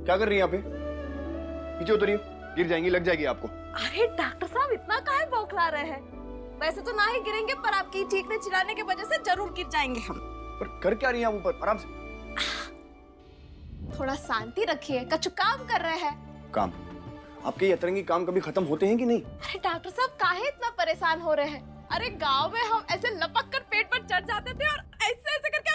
क्या कर रही है यहाँ पे? नीचे उतरिए, गिर जाएंगी, लग जाएगी आपको। अरे डॉक्टर साहब इतना काहे बौखला रहे हैं? वैसे तो ना ही गिरेंगे, पर आपकी चीखने चिल्लाने की वजह से जरूर गिर जाएंगे हम। पर कर क्या रही हैं आप ऊपर? आराम से। थोड़ा शांति रखिए, कछु काम कर रहे हैं। काम? आपके ये अतरंगी काम कभी खत्म होते हैं कि नहीं? अरे डॉक्टर साहब काहे इतना परेशान हो रहे हैं? अरे गांव में हम ऐसे लपक कर पेट पर चढ़ जाते थे और ऐसे ऐसे करके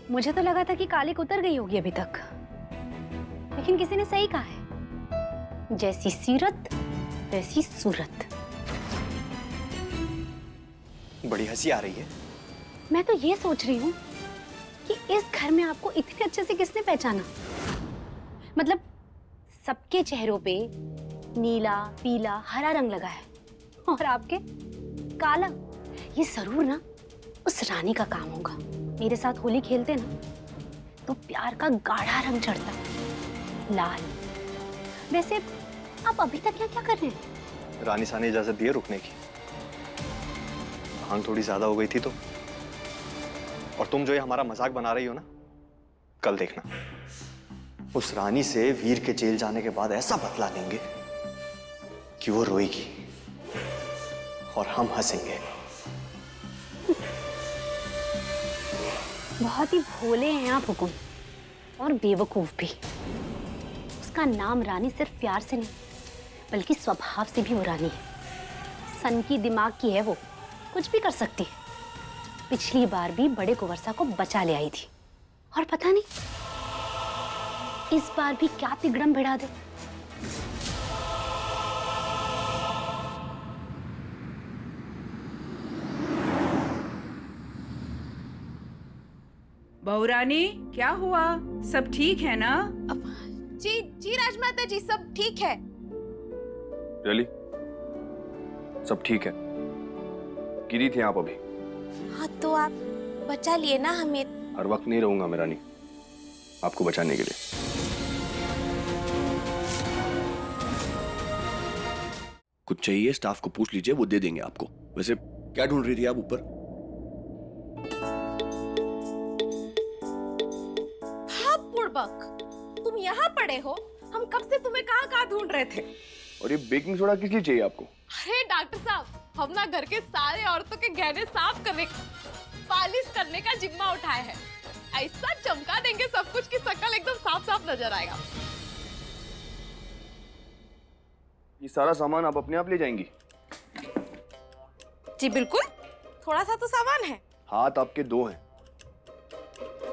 मुझे तो लगा था कि कालिक उतर गई होगी अभी तक, लेकिन किसी ने सही कहा है, जैसी सीरत वैसी सूरत। बड़ी हंसी आ रही है। मैं तो ये सोच रही हूँ कि इस घर में आपको इतने अच्छे से किसने पहचाना? मतलब सबके चेहरों पे नीला, पीला, हरा रंग लगा है और आपके काला। ये जरूर ना उस रानी का काम होगा। मेरे साथ होली खेलते ना तो प्यार का गाढ़ा रंग चढ़ता, लाल। वैसे आप अभी तक यहाँ क्या कर रहे हैं? रानी सा ने इजाजत दी है रुकने की। भांग थोड़ी ज्यादा हो गई थी तो। और तुम जो ये हमारा मजाक बना रही हो ना, कल देखना उस रानी से वीर के जेल जाने के बाद ऐसा बदला लेंगे कि वो रोएगी और हम हंसेंगे। बहुत ही भोले हैं आप हुकुम, और बेवकूफ भी। उसका नाम रानी सिर्फ प्यार से नहीं बल्कि स्वभाव से भी वो रानी है। सन की दिमाग की है वो, कुछ भी कर सकती है। पिछली बार भी बड़े कुंवरसा को बचा ले आई थी, और पता नहीं इस बार भी क्या तिगड़म भिड़ा दे। बहुरानी, क्या हुआ? सब ठीक है ना? जी जी राजमाता जी, सब ठीक है। रियली? सब ठीक है? गिरी थी आप अभी? हाँ तो आप बचा लिए ना हमें। हर वक्त नहीं रहूंगा मैं रानी, आपको बचाने के लिए। कुछ चाहिए स्टाफ को पूछ लीजिए, वो दे देंगे आपको। वैसे क्या ढूंढ रही थी आप ऊपर? तुम यहाँ पड़े हो, हम कब से तुम्हें कहाँ ढूंढ रहे थे। और ये बेकिंग सोडा किस लिए चाहिए आपको? अरे डॉक्टर साहब, हम ना घर के सारे औरतों के गहने साफ करने, पालिश करने का जिम्मा उठाए हैं। ऐसा चमका देंगे सब कुछ की शक्ल एकदम साफ साफ नजर आएगा। ये सारा सामान आप अपने आप ले जाएंगी? जी बिल्कुल, थोड़ा सा तो सामान है। हाथ आपके दो हैं।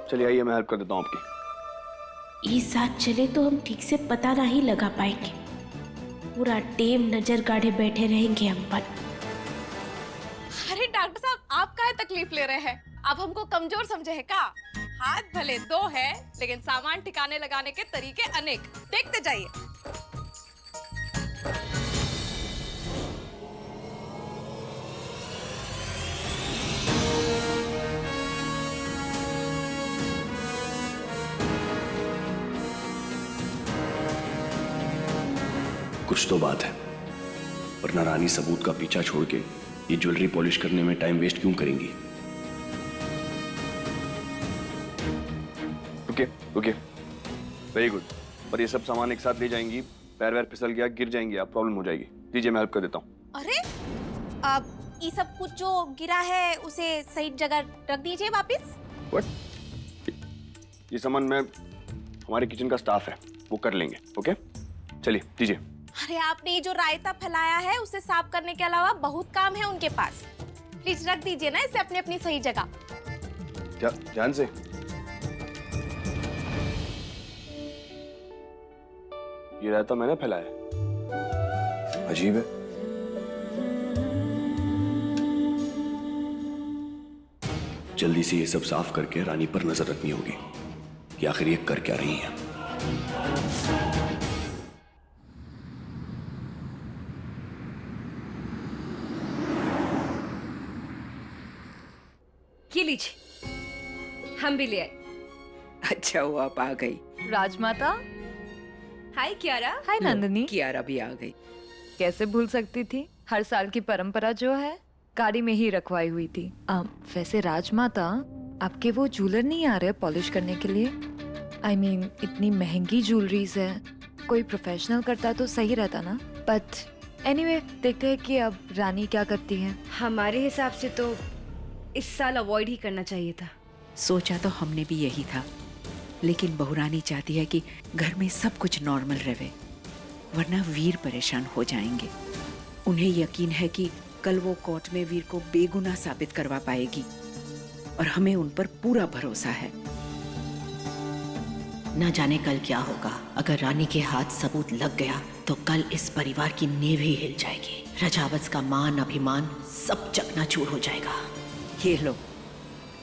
चलिए आइए, मैं हेल्प कर देता हूँ आपकी। ये साथ चले तो हम ठीक से पता नहीं लगा पाएंगे। पूरा टेम नजर गाढ़े बैठे रहेंगे हम पर। अरे डॉक्टर साहब, आप काहे तकलीफ ले रहे हैं? आप हमको कमजोर समझे हैं का? हाथ भले दो है, लेकिन सामान ठिकाने लगाने के तरीके अनेक। देखते जाइए। कुछ तो बात है, वरना रानी सबूत का पीछा छोड़ के ये ज्वेलरी पॉलिश करने में टाइम वेस्ट क्यों करेंगी? रुके रुके, वेरी गुड। पर ये सब सामान एक साथ ले जाएंगी, पैर वैर फिसल गया, गिर जाएंगी आप, प्रॉब्लम हो जाएगी। दीजिए मैं हेल्प कर देता हूँ। अरे अब ये सब कुछ जो गिरा है उसे सही जगह रख दीजिए वापस। What? ये सामान मैं, हमारे किचन का स्टाफ है, वो कर लेंगे। ओके चलिए दीजिए। अरे आपने ये जो रायता फैलाया है उसे साफ करने के अलावा बहुत काम है उनके पास। प्लीज रख दीजिए ना इसे अपनी अपनी सही जगह। क्या ध्यान से? ये रायता मैंने फैलाया, अजीब है। जल्दी से ये सब साफ करके रानी पर नजर रखनी होगी कि आखिर ये कर क्या रही है। ये लीजिए, हम भी ले आए। अच्छा हुआ आप आ गई। राजमाता। हाय कियारा। हाय नंदिनी। कियारा भी आ गई। कैसे भूल सकती थी, हर साल की परंपरा जो है गाड़ी में ही रखवाई हुई थी। वैसे राजमाता, आपके वो जूलर नहीं आ रहे पॉलिश करने के लिए? I mean, इतनी महंगी ज्वेलरीज है, कोई प्रोफेशनल करता तो सही रहता ना। बट एनीवे, देखते हैं कि अब रानी क्या करती है। हमारे हिसाब से तो इस साल अवॉइड ही करना चाहिए था। सोचा तो हमने भी यही था, लेकिन बहुरानी चाहती है कि घर में सब कुछ नॉर्मल रहे, वरना वीर परेशान हो जाएंगे। उन्हें यकीन है कि कल वो कोर्ट में वीर को बेगुनाह साबित करवा पाएगी और हमें उन पर पूरा भरोसा है। न जाने कल क्या होगा। अगर रानी के हाथ सबूत लग गया तो कल इस परिवार की नींव ही हिल जाएगी। रजावत का मान अभिमान सब चकनाचूर हो जाएगा। ये लो,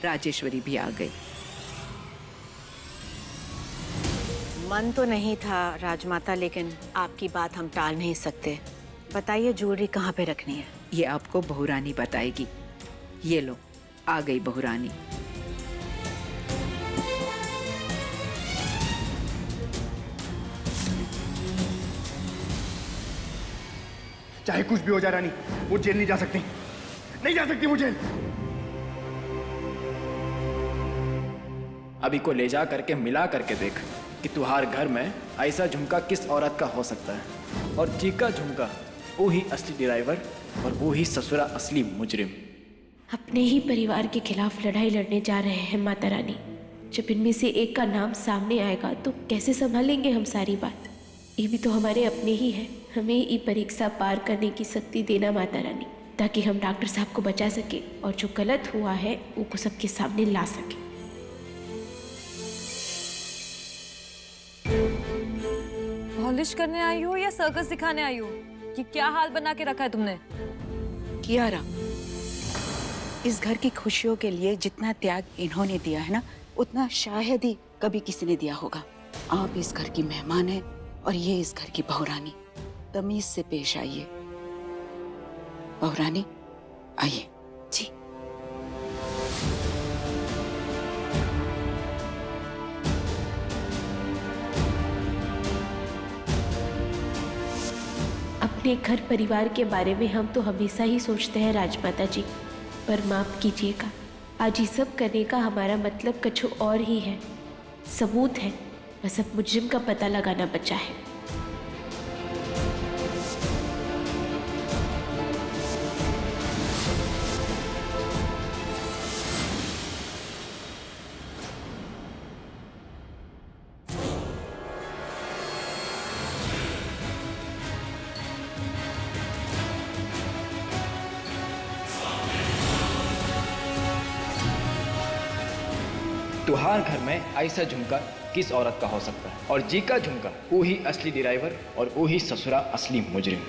राजेश्वरी भी आ गई। मन तो नहीं था राजमाता, लेकिन आपकी बात हम टाल नहीं सकते। बताइए ज्वेलरी कहाँ पे रखनी है? ये आपको बहुरानी बताएगी। ये लो, आ गई बहुरानी। चाहे कुछ भी हो जाए रानी, वो जेल नहीं जा सकती, नहीं जा सकती वो जेल। अभी को ले जा करके मिला करके देख कि तुम्हारे घर में ऐसा झुमका किस औरत का हो सकता है। और जी का झुमका वो ही असली ड्राइवर और वो ही ससुरा असली मुजरिम। अपने ही परिवार के खिलाफ लड़ाई लड़ने जा रहे हैं माता रानी। जब इनमें से एक का नाम सामने आएगा तो कैसे संभालेंगे हम सारी बात? ये भी तो हमारे अपने ही है। हमें ये परीक्षा पार करने की शक्ति देना माता रानी, ताकि हम डॉक्टर साहब को बचा सके और जो गलत हुआ है वो सबके सामने ला सके। पॉलिश करने आई हो या सर्कस दिखाने आई हो? कि क्या हाल बना के रखा है तुमने? कियारा, इस घर की खुशियों के लिए जितना त्याग इन्होंने दिया है ना, उतना शायद ही कभी किसी ने दिया होगा। आप इस घर की मेहमान हैं और ये इस घर की बहुरानी। तमीज से पेश आइए। बहुरानी आइए। जी। अपने घर परिवार के बारे में हम तो हमेशा ही सोचते हैं राजमाता जी, पर माफ कीजिएगा, आज ये सब करने का हमारा मतलब कुछ और ही है। सबूत है, बस अब मुजरिम का पता लगाना बचा है। तुहार घर में ऐसा झुमका किस औरत का हो सकता है? और जी का झुमका वो ही असली ड्राइवर और वो ही ससुरा असली मुजरिम।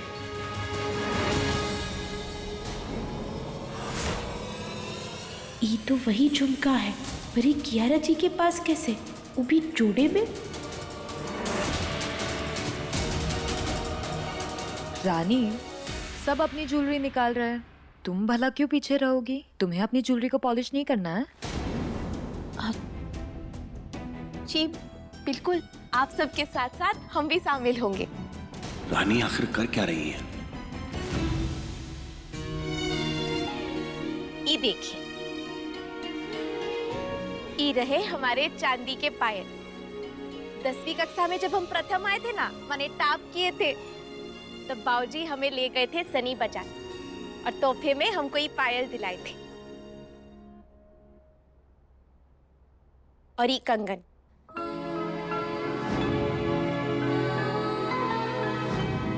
ये तो वही झुमका है, पर ये कियारा जी के पास कैसे, वो भी जोड़े में? रानी, सब अपनी ज्वेलरी निकाल रहे हैं, तुम भला क्यों पीछे रहोगी? तुम्हें अपनी ज्वेलरी को पॉलिश नहीं करना है? जी बिल्कुल, आप सबके साथ साथ हम भी शामिल होंगे। रानी आखिर कर क्या रही है? ये देखिए, ये रहे हमारे चांदी के पायल। 10वीं कक्षा में जब हम प्रथम आए थे ना, माने टॉप किए थे, तब बाबूजी हमें ले गए थे सनी बाजार और तोहफे में हमको ये पायल दिलाए थे। और ये कंगन।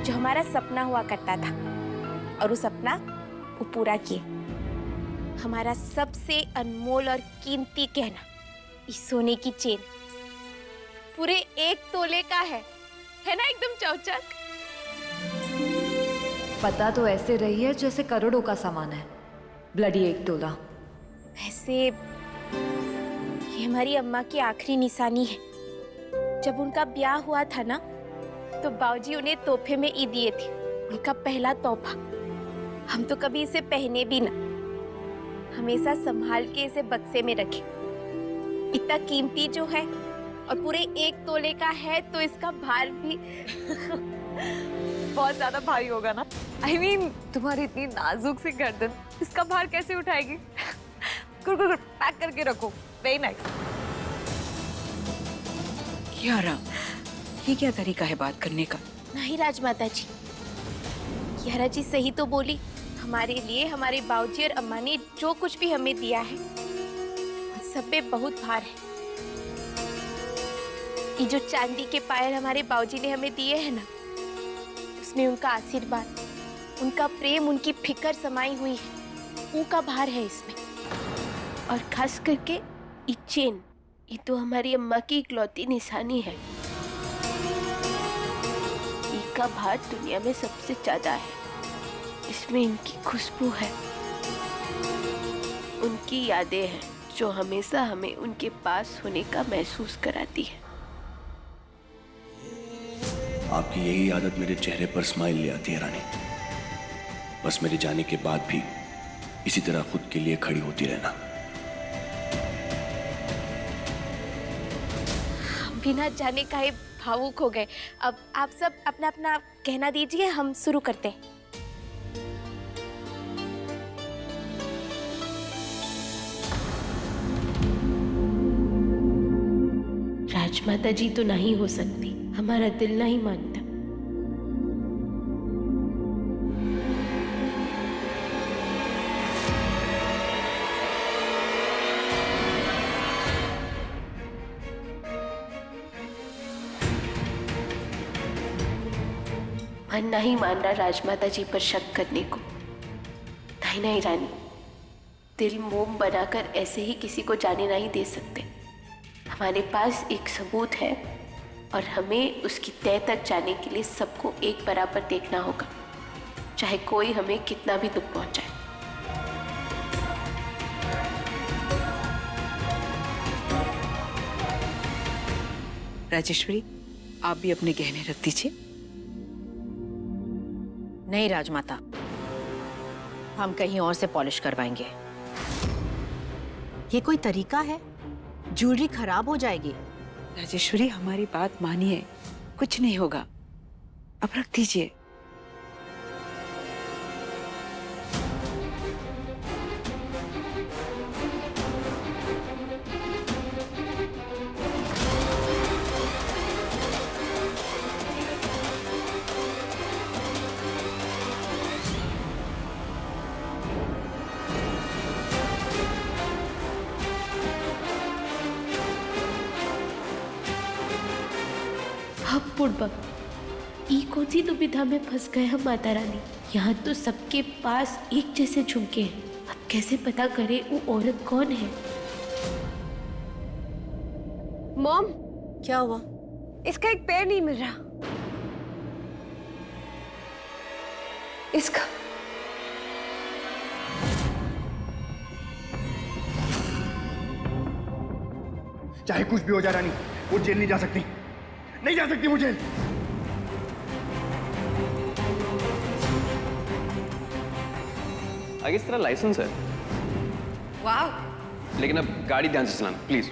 जो हमारा सपना हुआ करता था और वो सपना वो पूरा किए। हमारा सबसे अनमोल और कीमती गहना, इस सोने की चेन पूरे 1 तोले का है ना, एकदम चौचक। पता तो ऐसे रही है जैसे करोड़ों का सामान है, ब्लडी 1 तोला। वैसे ये हमारी अम्मा की आखिरी निशानी है। जब उनका ब्याह हुआ था ना, तो बाबूजी उन्हें तोहफे में ई दिए थे, उनका पहला तोहफा। हम तो कभी इसे पहने भी ना, हमेशा संभाल के इसे बक्से में रखे। इतना कीमती जो है और पूरे 1 तोले का है, तो इसका भार भी बहुत ज्यादा भारी होगा ना। I mean, तुम्हारी इतनी नाजुक सी गर्दन इसका भार कैसे उठाएगी? कुर पैक करके रखो। Very nice. कियारा, ये क्या तरीका है बात करने का? नहीं राजमाता जी, कियारा जी सही तो बोली। हमारे लिए हमारे बाबूजी और अम्मा ने जो कुछ भी हमें दिया है, उन सब पे बहुत भार है। ये जो चांदी के पायल हमारे बाबूजी ने हमें दिए हैं ना, उसमें उनका आशीर्वाद, उनका प्रेम, उनकी फिक्र समाई हुई है, उनका भार है इसमें। और खास करके ये चेन, ये तो हमारी अम्मा की इकलौती निशानी है। इसका भार दुनिया में सबसे ज्यादा है। इसमें इनकी खुशबू है, उनकी यादें हैं, जो हमेशा हमें उनके पास होने का महसूस कराती है। आपकी यही आदत मेरे चेहरे पर स्माइल ले आती है रानी। बस मेरे जाने के बाद भी इसी तरह खुद के लिए खड़ी होती रहना। बिना जाने का ही भावुक हो गए। अब आप सब अपना अपना कहना दीजिए, हम शुरू करते हैं। राजमाता जी तो नहीं हो सकती, हमारा दिल नहीं मानता। मन नहीं मान रहा राजमाता जी पर शक करने को। नहीं नहीं रानी, दिल मोम बनाकर ऐसे ही किसी को जाने नहीं दे सकते। हमारे पास एक सबूत है और हमें उसकी तह तक जाने के लिए सबको एक बराबर देखना होगा, चाहे कोई हमें कितना भी दुख पहुंचाए। राजेश्वरी, आप भी अपने गहने रख दीजिए। नहीं राजमाता, हम कहीं और से पॉलिश करवाएंगे। ये कोई तरीका है? ज्वेलरी खराब हो जाएगी। राजेश्वरी, हमारी बात मानिए, कुछ नहीं होगा, अब रख दीजिए। बुढ़बा, ई कौन सी दुविधा में फंस गए हम माता रानी। यहाँ तो सबके पास एक जैसे झुमके हैं, अब कैसे पता करें वो औरत कौन है? मॉम, क्या हुआ? इसका एक पैर नहीं मिल रहा। इसका चाहे कुछ भी हो जाए रानी, वो जेल नहीं जा सकती, नहीं जा सकती वो जेल। आगे इस तरह लाइसेंस है। वाह। लेकिन अब गाड़ी ध्यान से चलाना प्लीज।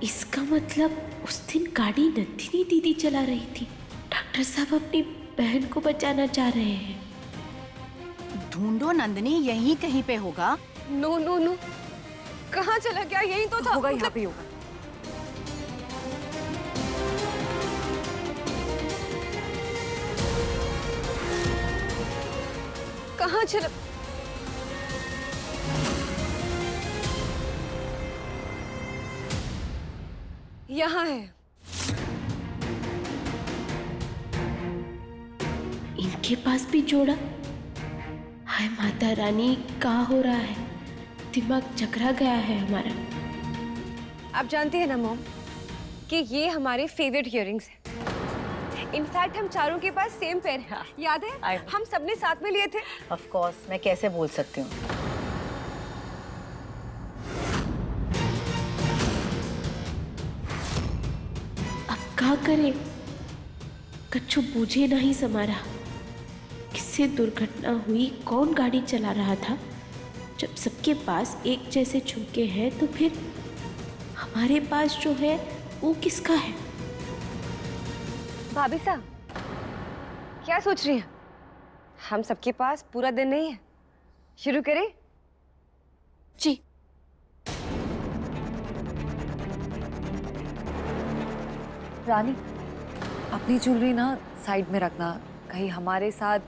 इसका मतलब उस दिन गाड़ी नंदिनी दीदी चला रही थी, डॉक्टर साहब अपनी बहन को बचाना चाह रहे हैं। ढूंढो नंदिनी, यहीं कहीं पे होगा। नो नो नो, कहाँ चला गया? यही तो था। होगा, यहाँ पे होगा। कहाँ चला? यहाँ है। इनके पास भी जोड़ा। हाय माता रानी, क्या हो रहा है? दिमाग चकरा गया है हमारा। आप जानती है ना मॉम कि ये हमारे फेवरेट इयररिंग्स हैं। इनफैक्ट हम चारों के पास सेम पेयर है। याद है हम सबने साथ में लिए थे। ऑफ कोर्स, मैं कैसे भूल सकती हूँ। अब क्या करें? कच्चू बूझे नहीं समारा। किससे दुर्घटना हुई, कौन गाड़ी चला रहा था? जब सबके पास एक जैसे झुमके हैं तो फिर हमारे पास जो है वो किसका है? भाभी साहब क्या सोच रही हैं? हम सबके पास पूरा दिन नहीं है। शुरू करें? जी। रानी, अपनी ज्वेलरी ना साइड में रखना, कहीं हमारे साथ।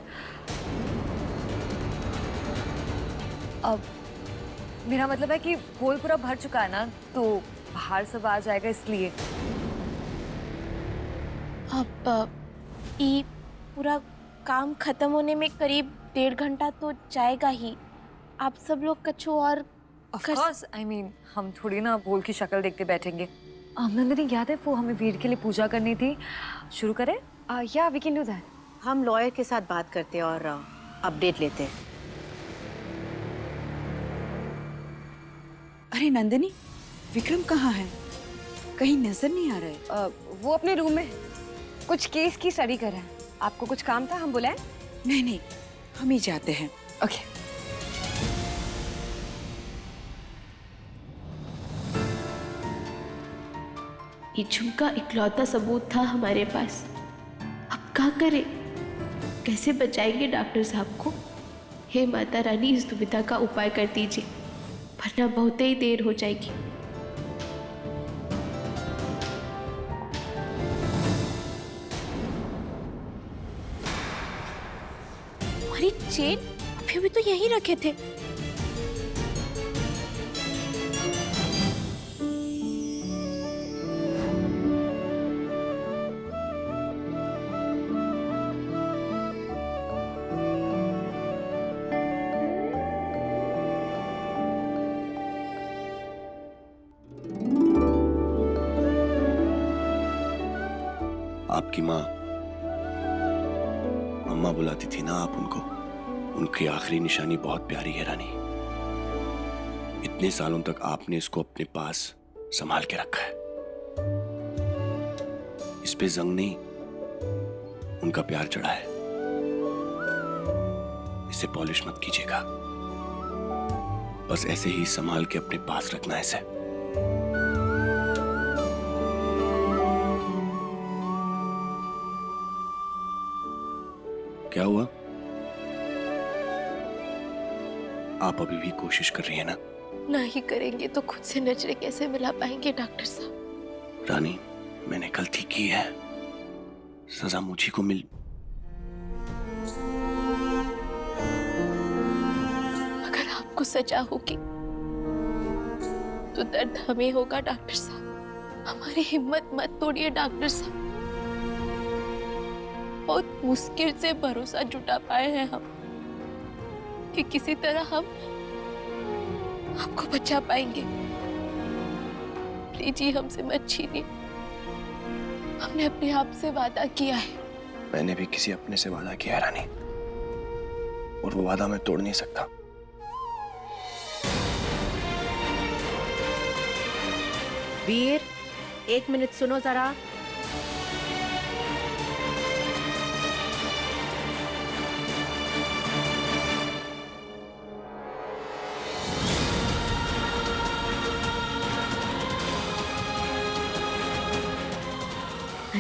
अब मेरा मतलब है कि होल पूरा भर चुका है ना, तो बाहर सब आ जाएगा, इसलिए। अब ये पूरा काम खत्म होने में करीब 1.5 घंटा तो जाएगा ही। आप सब लोग कच्चू और ऑफ कोर्स, आई मीन हम थोड़ी ना होल की शक्ल देखते बैठेंगे। नंदिनी, याद है वो हमें वीर के लिए पूजा करनी थी? शुरू करें? या वी कैन डू दैट। हम लॉयर के साथ बात करते और अपडेट लेते हैं। अरे नंदिनी, विक्रम कहाँ है? कहीं नजर नहीं आ रहे। वो अपने रूम में कुछ केस की स्टडी कर रहा है। आपको कुछ काम था, हम बुलाएं? नहीं नहीं, हम ही जाते हैं। ओके। ये झुमका इकलौता सबूत था हमारे पास। अब क्या करें? कैसे बचाएंगे डॉक्टर साहब को? हे माता रानी, इस दुविधा का उपाय कर दीजिए, वरना बहुत ही देर हो जाएगी। हमारी चेन अभी भी तो यहीं रखे थे। आपकी माँ मम्मा बुलाती थी ना आप उनको। उनकी आखिरी निशानी बहुत प्यारी है रानी। इतने सालों तक आपने इसको अपने पास संभाल के रखा है। इस पे जंग नहीं, उनका प्यार चढ़ा है। इसे पॉलिश मत कीजिएगा, बस ऐसे ही संभाल के अपने पास रखना है इसे। क्या हुआ? आप अभी भी कोशिश कर रही हैं ना? नहीं करेंगे तो खुद से नजरें कैसे मिला पाएंगे डॉक्टर साहब? रानी, मैंने गलती की है, सजा मुझी को मिल। अगर आपको सजा होगी तो दर्द हमें होगा डॉक्टर साहब। हमारी हिम्मत मत तोड़िए डॉक्टर साहब। बहुत मुश्किल से भरोसा जुटा पाए हैं हम कि किसी तरह हम आपको बचा पाएंगे। प्लीज जी, हमसे मत छीनिए। हमने अपने आप से वादा किया है। मैंने भी किसी अपने से वादा किया है रानी, और वो वादा मैं तोड़ नहीं सकता। वीर, 1 मिनट सुनो जरा।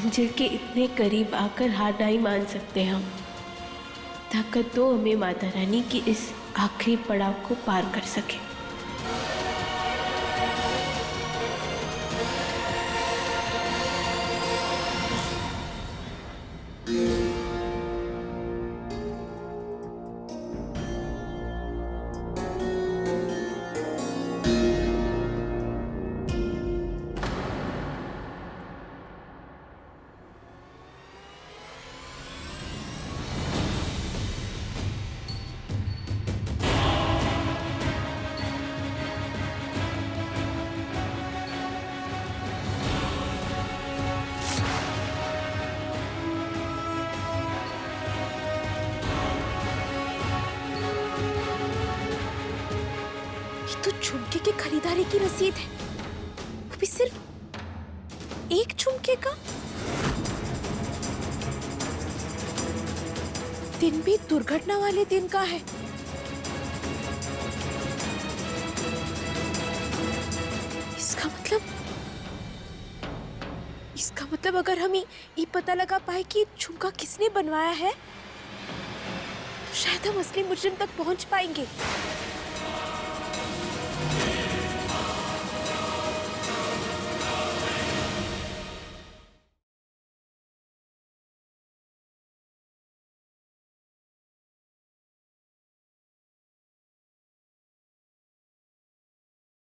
मंजिल के इतने करीब आकर हार नहीं मान सकते हम। ताकत दो हमें माता रानी की इस आखिरी पड़ाव को पार कर सके। तो झुमके की खरीदारी की रसीद है, वो भी सिर्फ एक झुमके का। दिन भी दुर्घटना वाले दिन का है। इसका मतलब अगर हम ये पता लगा पाए कि झुमका किसने बनवाया है तो शायद हम असली मुजरिम तक पहुंच पाएंगे।